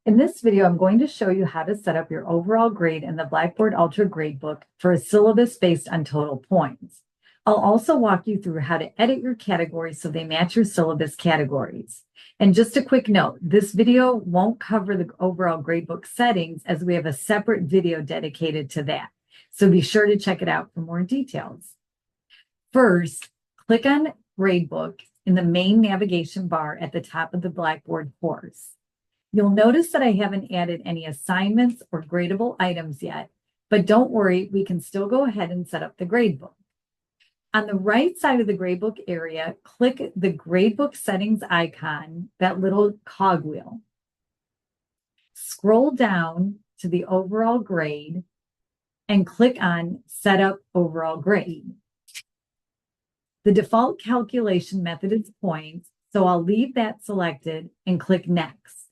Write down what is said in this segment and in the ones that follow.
In this video, I'm going to show you how to set up your overall grade in the Blackboard Ultra Gradebook for a syllabus based on total points. I'll also walk you through how to edit your categories so they match your syllabus categories. And just a quick note, this video won't cover the overall gradebook settings as we have a separate video dedicated to that. So be sure to check it out for more details. First, click on Gradebook in the main navigation bar at the top of the Blackboard course. You'll notice that I haven't added any assignments or gradable items yet, but don't worry, we can still go ahead and set up the gradebook. On the right side of the gradebook area, click the gradebook settings icon, that little cogwheel. Scroll down to the overall grade and click on Set up Overall Grade. The default calculation method is points, so I'll leave that selected and click Next.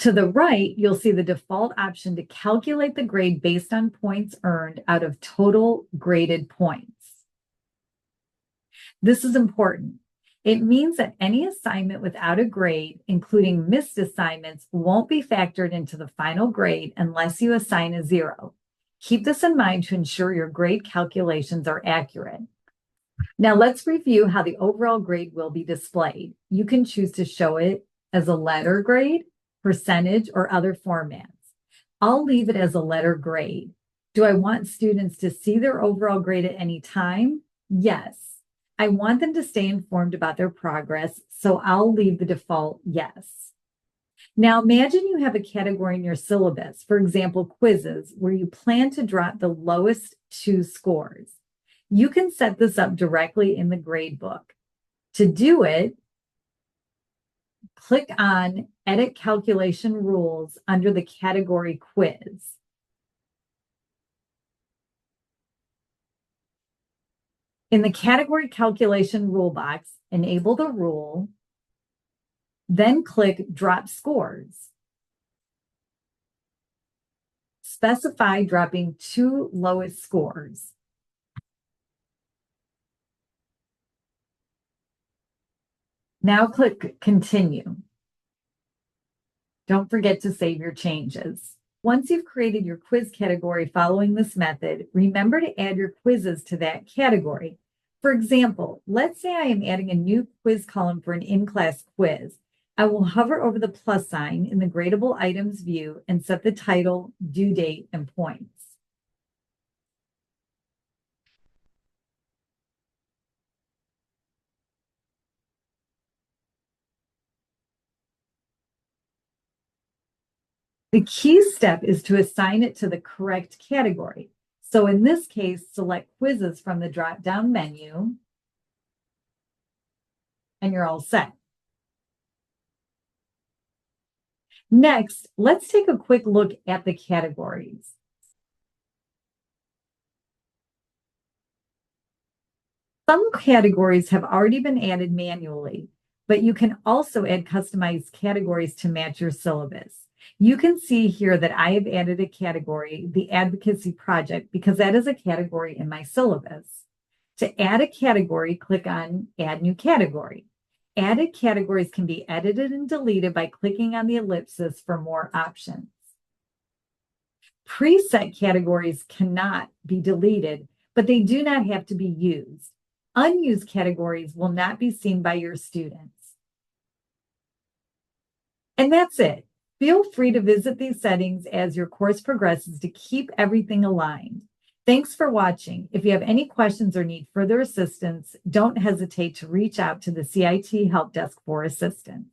To the right, you'll see the default option to calculate the grade based on points earned out of total graded points. This is important. It means that any assignment without a grade, including missed assignments, won't be factored into the final grade unless you assign a 0. Keep this in mind to ensure your grade calculations are accurate. Now let's review how the overall grade will be displayed. You can choose to show it as a letter grade, percentage, or other formats. I'll leave it as a letter grade. Do I want students to see their overall grade at any time? Yes. I want them to stay informed about their progress, so I'll leave the default yes. Now imagine you have a category in your syllabus, for example, quizzes, where you plan to drop the lowest 2 scores. You can set this up directly in the gradebook. To do it, click on Edit Calculation Rules under the category Quiz. In the category calculation rule box, enable the rule, then click Drop Scores. Specify dropping 2 lowest scores. Now click Continue. Don't forget to save your changes. Once you've created your quiz category following this method, remember to add your quizzes to that category. For example, let's say I am adding a new quiz column for an in-class quiz. I will hover over the plus sign in the gradable items view and set the title, due date, and points. The key step is to assign it to the correct category. So in this case, select quizzes from the drop-down menu, and you're all set. Next, let's take a quick look at the categories. Some categories have already been added manually, but you can also add customized categories to match your syllabus. You can see here that I have added a category, the Advocacy Project, because that is a category in my syllabus. To add a category, click on Add New Category. Added categories can be edited and deleted by clicking on the ellipsis for more options. Preset categories cannot be deleted, but they do not have to be used. Unused categories will not be seen by your students. And that's it. Feel free to visit these settings as your course progresses to keep everything aligned. Thanks for watching. If you have any questions or need further assistance, don't hesitate to reach out to the CIT Help Desk for assistance.